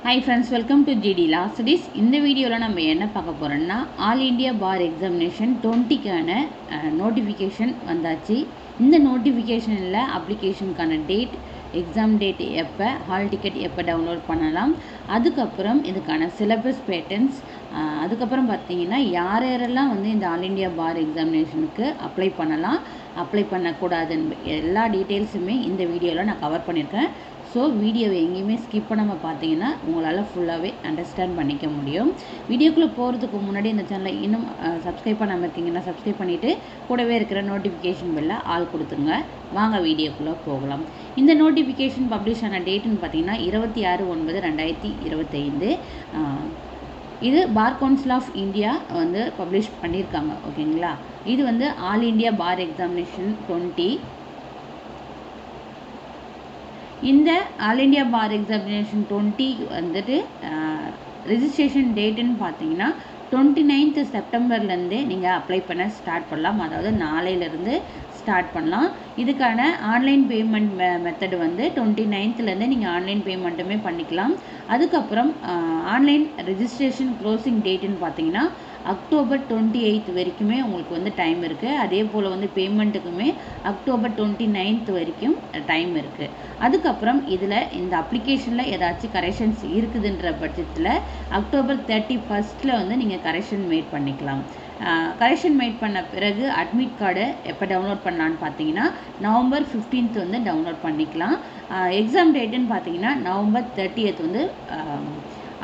Hi friends, welcome to GD Law Studies. இந்த வீடியோவில் நம்ம என்ன பார்க்க போகிறோம்னா all India Bar examination 20க்கான notification வந்தாச்சு. இந்த நோட்டிஃபிகேஷனில் அப்ளிகேஷனுக்கான டேட், எக்ஸாம் டேட் எப்போ, ஹால் டிக்கெட் எப்போ டவுன்லோட் பண்ணலாம், அதுக்கப்புறம் இதுக்கான சிலபஸ் பேட்டர்ன்ஸ், அதுக்கப்புறம் பார்த்தீங்கன்னா யார் யாரெல்லாம் வந்து இந்த ஆல் இண்டியா பார் எக்ஸாமினேஷனுக்கு அப்ளை பண்ணலாம், அப்ளை பண்ணக்கூடாதுன்னு எல்லா டீட்டெயில்ஸுமே இந்த வீடியோவில் நான் கவர் பண்ணியிருக்கேன். ஸோ வீடியோவை எங்கேயுமே ஸ்கிப் பண்ணாமல் பார்த்தீங்கன்னா உங்களால் ஃபுல்லாகவே அண்டர்ஸ்டாண்ட் பண்ணிக்க முடியும். வீடியோக்குள்ளே போகிறதுக்கு முன்னாடி இந்த சேனலை இன்னும் சப்ஸ்கிரைப் பண்ணாமல் இருக்கீங்கன்னா சப்ஸ்கிரைப் பண்ணிவிட்டு கூடவே இருக்கிற நோட்டிஃபிகேஷன் பெல்ல ஆல் கொடுத்துருங்க. வாங்க வீடியோக்குள்ளே போகலாம். இந்த நோட்டிஃபிகேஷன் பப்ளிஷ் ஆன டேட்டுன்னு பார்த்தீங்கன்னா 26/9/2025. இது பார் கவுன்சில் ஆஃப் இந்தியா வந்து பப்ளிஷ் பண்ணியிருக்காங்க. ஓகேங்களா, இது வந்து ஆல் இண்டியா பார் எக்ஸாமினேஷன் 20. இந்த ஆல் இண்டியா பார் எக்ஸாமினேஷன் 20 வந்துட்டு ரிஜிஸ்ட்ரேஷன் டேட்டுன்னு பார்த்தீங்கன்னா 29th செப்டம்பர்லேருந்தே நீங்கள் அப்ளை பண்ண ஸ்டார்ட் பண்ணலாம். அதாவது நாளையிலேருந்து ஸ்டார்ட் பண்ணலாம். இதுக்கான ஆன்லைன் பேமெண்ட் மெத்தடு வந்து 29th நீங்கள் ஆன்லைன் பேமெண்ட்டுமே பண்ணிக்கலாம். அதுக்கப்புறம் ஆன்லைன் ரெஜிஸ்ட்ரேஷன் க்ளோசிங் டேட்டுன்னு பார்த்தீங்கன்னா அக்டோபர் 28 வரைக்குமே உங்களுக்கு வந்து டைம் இருக்குது. அதே போல் வந்து பேமெண்ட்டுக்குமே அக்டோபர் 29 வரைக்கும் டைம் இருக்குது. அதுக்கப்புறம் இதில் இந்த அப்ளிகேஷனில் ஏதாச்சும் கரெக்ஷன்ஸ் இருக்குதுன்ற பட்சத்தில் அக்டோபர் 31 வந்து நீங்கள் கரெக்ஷன் மேட் பண்ணிக்கலாம். கரெக்ஷன் மேட் பண்ண பிறகு அட்மிட் கார்டு எப்போ டவுன்லோட் பண்ணலான்னு பார்த்தீங்கன்னா நவம்பர் 15 வந்து டவுன்லோட் பண்ணிக்கலாம். எக்ஸாம் டேட்டுன்னு பார்த்தீங்கன்னா நவம்பர் 30 வந்து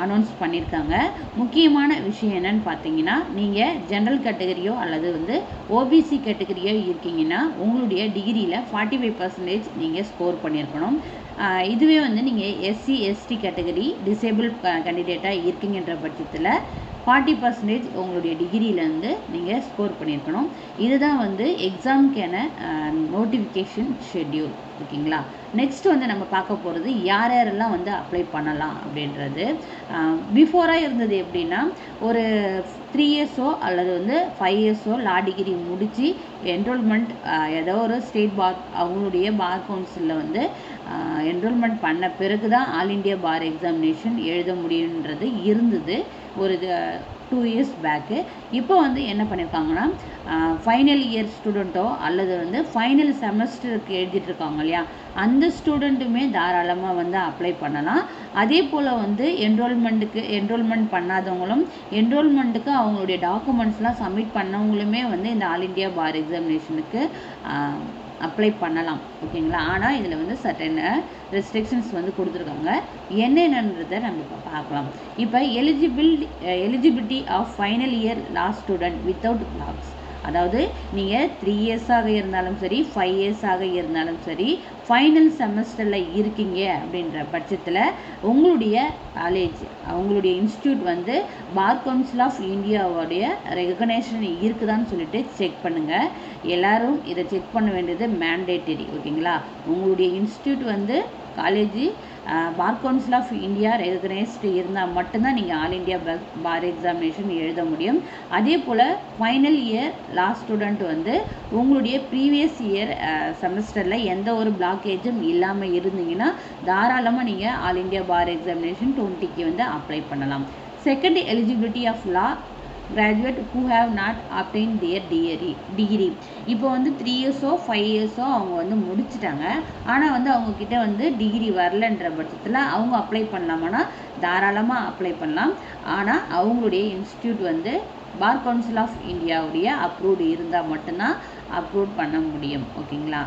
அனௌன்ஸ் பண்ணியிருக்காங்க. முக்கியமான விஷயம் என்னன்னு பார்த்தீங்கன்னா நீங்கள் ஜென்ரல் கேட்டகரியோ அல்லது வந்து ஓபிசி கேட்டகரியோ இருக்கீங்கன்னா உங்களுடைய டிகிரியில் 45% நீங்கள் ஸ்கோர் பண்ணியிருக்கணும். இதுவே வந்து நீங்கள் எஸ்சி எஸ்டி கேட்டகரி டிசேபிள் கேண்டிடேட்டாக இருக்கீங்கன்ற பட்சத்தில் 40% உங்களுடைய டிகிரியிலேருந்து நீங்கள் ஸ்கோர் பண்ணியிருக்கணும். இதுதான் வந்து எக்ஸாமுக்கான நோட்டிஃபிகேஷன் ஷெட்யூல். ஓகேங்களா, நெக்ஸ்ட் வந்து நம்ம பார்க்க போகிறது யார் யாரெல்லாம் வந்து அப்ளை பண்ணலாம் அப்படின்றது. பிஃபோராக இருந்தது எப்படின்னா ஒரு 3 இயர்ஸோ அல்லது வந்து 5 இயர்ஸோ லா டிகிரி முடித்து என்ரோல்மெண்ட் ஏதோ ஒரு ஸ்டேட் பார் அவங்களுடைய பார் கவுன்சிலில் வந்து என்ரோல்மெண்ட் பண்ண பிறகு தான் ஆல் இண்டியா பார் எக்ஸாமினேஷன் எழுத முடியுன்றது இருந்தது ஒரு 2 இயர்ஸ் பேக்கு. இப்போ வந்து என்ன பண்ணியிருக்காங்கன்னா ஃபைனல் இயர் ஸ்டூடெண்ட்டோ அல்லது வந்து ஃபைனல் செமஸ்டருக்கு எழுதிட்டுருக்காங்க இல்லையா, அந்த ஸ்டூடெண்ட்டுமே தாராளமாக வந்து அப்ளை பண்ணலாம். அதே போல் வந்து என்ரோல்மெண்ட் பண்ணாதவங்களும் என்ரோல்மெண்ட்டுக்கு அவங்களுடைய டாக்குமெண்ட்ஸ்லாம் சப்மிட் பண்ணவங்களுமே வந்து இந்த ஆல் இண்டியா பார் எக்ஸாமினேஷனுக்கு அப்ளை பண்ணலாம். ஓகேங்களா, ஆனால் இதில் வந்து சர்டன் ரெஸ்ட்ரிக்ஷன்ஸ் வந்து கொடுத்துருக்காங்க. என்னென்னன்றதை நம்ம இப்போ பார்க்கலாம். இப்போ eligibility of final year law student without blocks, அதாவது நீங்கள் 3 இயர்ஸாக இருந்தாலும் சரி 5 இயர்ஸாக இருந்தாலும் சரி ஃபைனல் செமஸ்டரில் இருக்கீங்க அப்படின்ற பட்சத்தில் உங்களுடைய காலேஜ் அவங்களுடைய இன்ஸ்டியூட் வந்து பார் கவுன்சில் ஆஃப் இந்தியாவுடைய ரெகக்னேஷன் இருக்குதான்னு சொல்லிட்டு செக் பண்ணுங்கள். எல்லோரும் இதை செக் பண்ண வேண்டியது மேண்டேட்டரி. ஓகேங்களா, உங்களுடைய இன்ஸ்டியூட் வந்து college Bar council of India recognised இருந்தால் மட்டும்தான் நீங்கள் ஆல் இண்டியா பார் எக்ஸாமினேஷன் எழுத முடியும். அதே போல் ஃபைனல் இயர் லா ஸ்டூடெண்ட் வந்து உங்களுடைய ப்ரீவியஸ் இயர் செமஸ்டரில் எந்த ஒரு பிளாக்கேஜும் இல்லாமல் இருந்தீங்கன்னா தாராளமாக நீங்கள் ஆல் இண்டியா பார் எக்ஸாமினேஷன் 20க்கு வந்து அப்ளை பண்ணலாம். Second eligibility of law graduate who have not obtained their degree. இப்போ வந்து 3 இயர்ஸோ 5 இயர்ஸோ அவங்க வந்து முடிச்சிட்டாங்க, ஆனால் வந்து அவங்கக்கிட்ட வந்து டிகிரி வரலன்ற பட்சத்தில் அவங்க அப்ளை பண்ணலாமான்னா தாராளமாக அப்ளை பண்ணலாம். ஆனால் அவங்களுடைய இன்ஸ்டியூட் வந்து பார் கவுன்சில் ஆஃப் இந்தியாவுடைய அப்ரூவ்டு இருந்தால் மட்டும்தான் அப்ரூவ் பண்ண முடியும். ஓகேங்களா,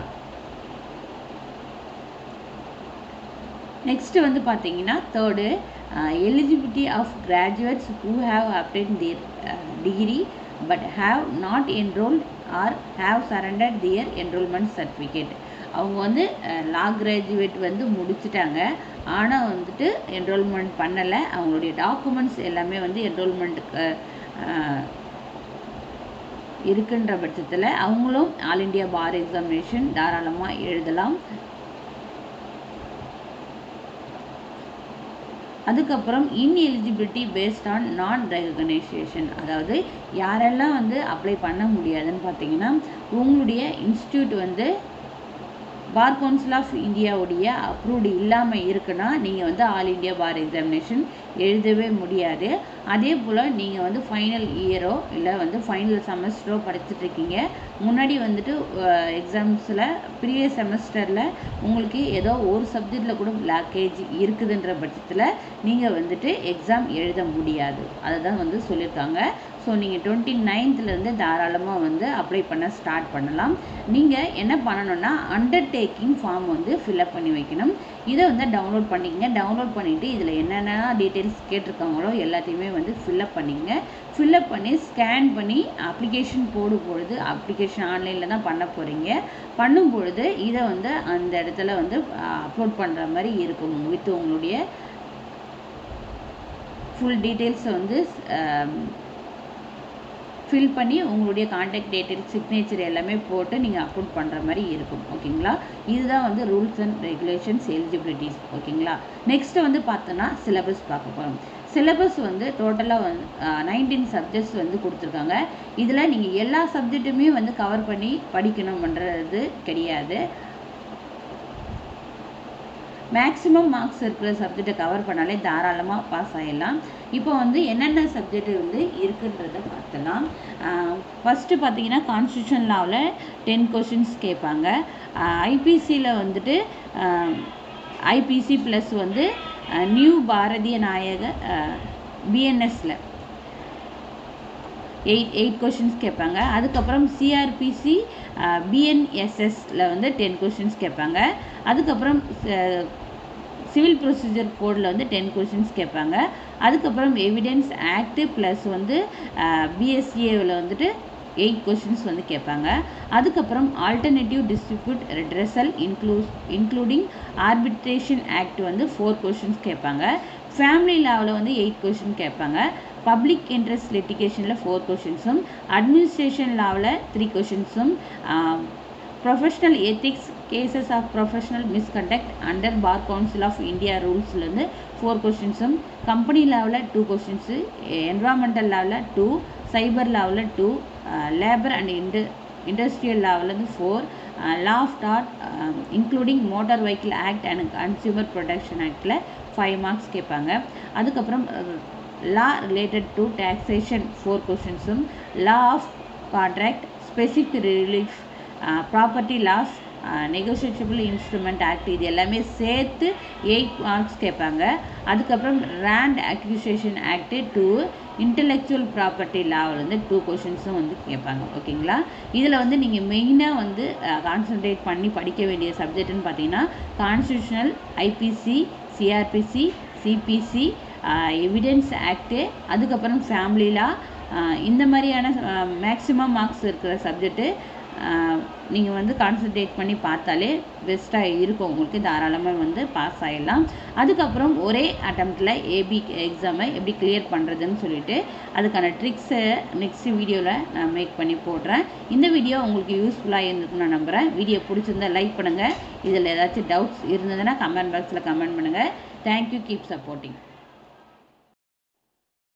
நெக்ஸ்ட் வந்து பார்த்தீங்கன்னா third eligibility of graduates who have obtained their degree but have not enrolled or have surrendered their enrollment certificate. அவங்க வந்து லா கிராஜுவேட் வந்து முடிச்சிட்டாங்க, ஆனால் வந்துட்டு என்ரோல்மெண்ட் பண்ணலை, அவங்களுடைய டாக்குமெண்ட்ஸ் எல்லாமே வந்து என்ரோல்மெண்ட்டுக்கு இருக்குன்ற பட்சத்தில் அவங்களும் ஆல் இண்டியா பார் எக்ஸாமினேஷன் தாராளமாக எழுதலாம். அதுக்கப்புறம் இன்எலிஜிபிலிட்டி பேஸ்ட் ஆன் நான் ரெகக்னைசேஷன், அதாவது யாரெல்லாம் வந்து அப்ளை பண்ண முடியாதுன்னு பார்த்தீங்கன்னா உங்களுடைய இன்ஸ்டியூட் வந்து பார் கவுன்சில் ஆஃப் இந்தியாவுடைய அப்ரூவ்டு இல்லாமல் இருக்குன்னா நீங்கள் வந்து ஆல் இண்டியா பார் எக்ஸாமினேஷன் எழுதவே முடியாது. அதே போல் நீங்கள் வந்து ஃபைனல் இயரோ இல்லை வந்து ஃபைனல் செமஸ்டரோ படிச்சுட்ருக்கீங்க, முன்னாடி வந்துட்டு எக்ஸாம்ஸில் ப்ரீவியஸ் செமஸ்டரில் உங்களுக்கு ஏதோ ஒரு சப்ஜெக்டில் கூட பிளாக்கேஜ் இருக்குதுன்ற பட்சத்தில் நீங்கள் வந்துட்டு எக்ஸாம் எழுத முடியாது. அதை தான் வந்து சொல்லியிருக்காங்க. ஸோ நீங்கள் 29th தாராளமாக வந்து அப்ளை பண்ண ஸ்டார்ட் பண்ணலாம். நீங்கள் என்ன பண்ணணும்னா அண்டர்டேக்கிங் ஃபார்ம் வந்து ஃபில்அப் பண்ணி வைக்கணும். இதை வந்து டவுன்லோட் பண்ணிக்கங்க. டவுன்லோட் பண்ணிவிட்டு இதில் என்னென்ன டீட்டெயில்ஸ் கேட்டிருக்காங்களோ எல்லாத்தையுமே வந்து ஃபில்அப் பண்ணிக்கங்க. ஃபில்அப் பண்ணி ஸ்கேன் பண்ணி அப்ளிகேஷன் போடும் பொழுது, அப்ளிகேஷன் ஆன்லைனில் தான் பண்ண போகிறீங்க, பண்ணும் பொழுது இதை வந்து அந்த இடத்துல வந்து அப்லோட் பண்ணுற மாதிரி இருக்கும். வித் உங்களுடைய ஃபுல் டீட்டெயில்ஸை வந்து ஃபில் பண்ணி உங்களுடைய கான்டாக்ட் டீட்டெயில்ஸ், சிக்னேச்சர் எல்லாமே போட்டு நீங்கள் அப்லோட் பண்ணுற மாதிரி இருக்கும். ஓகேங்களா? இதுதான் வந்து ரூல்ஸ் அண்ட் ரெகுலேஷன்ஸ், எலிஜிபிலிட்டிஸ். ஓகேங்களா? நெக்ஸ்ட்டு வந்து பார்த்தோன்னா சிலபஸ் பார்க்க போகிறோம். சிலபஸ் வந்து டோட்டலாக வந்து 19 சப்ஜெக்ட்ஸ் வந்து கொடுத்துருக்காங்க. இதில் நீங்கள் எல்லா சப்ஜெக்ட்டுமே வந்து கவர் பண்ணி படிக்கணும்ன்றது கிடையாது. மேக்ஸிமம் மார்க்ஸ் இருக்கிற சப்ஜெக்டை கவர் பண்ணாலே தாராளமாக பாஸ் ஆகிடலாம். இப்போ வந்து என்னென்ன சப்ஜெக்ட் வந்து இருக்குன்றதை பார்த்தலாம். ஃபஸ்ட்டு பார்த்தீங்கன்னா கான்ஸ்டியூஷன் லாவில் 10 கொஷின்ஸ் கேட்பாங்க. ஐபிசியில் வந்துட்டு ஐபிசி ப்ளஸ் வந்து நியூ பாரதிய நாயக பிஎன்எஸில் 8 கொஷின்ஸ் கேட்பாங்க. அதுக்கப்புறம் சிஆர்பிசி பிஎன்எஸ்எஸில் வந்து 10 கொஷின்ஸ் கேட்பாங்க. அதுக்கப்புறம் சிவில் ப்ரொசீஜர் கோடில் வந்து 10 கொஷின்ஸ் கேட்பாங்க. அதுக்கப்புறம் எவிடன்ஸ் ஆக்ட் ப்ளஸ் வந்து பிஎஸ்சிஏவில் வந்துட்டு 8 கொஷின்ஸ் வந்து கேட்பாங்க. அதுக்கப்புறம் alternative distribute redressal including arbitration act வந்து 4 கொஷின்ஸ் கேட்பாங்க. ஃபேமிலி லாவில் வந்து 8 கொஷின் கேட்பாங்க. பப்ளிக் இன்ட்ரெஸ்ட் லிட்டிகேஷனில் 4 கொஷின்ஸும், அட்மினிஸ்ட்ரேஷன் லாவில் 3 கொஷின்ஸும், professional ethics cases of professional misconduct under bar council of India ரூல்ஸ்லேருந்து 4 கொஷின்ஸும், கம்பெனி லாவில் 2 கொஷின்ஸு, என்வரான்மெண்டல் லாவில் 2, சைபர் லாவில் 2, லேபர் அண்ட் இண்டஸ்ட்ரியல் லாவிலேருந்து 4, லா ஆஃப் டாட் including motor vehicle act and consumer protection ஆக்டில் 5 மார்க்ஸ் கேட்பாங்க. அதுக்கப்புறம் law related to taxation 4 questions, law of contract, specific relief, property laws, negotiable instrument act, இது எல்லாமே சேர்த்து 8 மார்க்ஸ் கேட்பாங்க. அதுக்கப்புறம் land acquisition act 2, intellectual property லாவில் வந்து 2 கொஷின்ஸும் வந்து கேட்பாங்க. ஓகேங்களா? இதில் வந்து நீங்கள் மெயினாக வந்து கான்சன்ட்ரேட் பண்ணி படிக்க வேண்டிய சப்ஜெக்ட்னு பார்த்தீங்கன்னா constitutional, IPC, CrPC, CPC, evidence act, அதுக்கப்புறம் ஃபேமிலி லா, இந்த மாதிரியான மேக்ஸிமம் மார்க்ஸ் இருக்கிற சப்ஜெக்ட்டு நீங்கள் வந்து கான்சன்ட்ரேட் பண்ணி பார்த்தாலே பெஸ்ட்டாக இருக்கும். உங்களுக்கு தாராளமாக வந்து பாஸ் ஆகிடலாம். அதுக்கப்புறம் ஒரே அட்டம்ப்டில் ஏபி எக்ஸாமை எப்படி கிளியர் பண்ணுறதுன்னு சொல்லிட்டு அதுக்கான ட்ரிக்ஸை நெக்ஸ்ட் வீடியோவில் நான் மேக் பண்ணி போடுறேன். இந்த வீடியோ உங்களுக்கு யூஸ்ஃபுல்லாக இருந்திருக்குன்னு நான் நம்புகிறேன். வீடியோ பிடிச்சிருந்தா லைக் பண்ணுங்கள். இதில் ஏதாச்சும் டவுட்ஸ் இருந்ததுன்னா கமெண்ட் பாக்ஸில் கமெண்ட் பண்ணுங்கள். தேங்க்யூ. Keep supporting.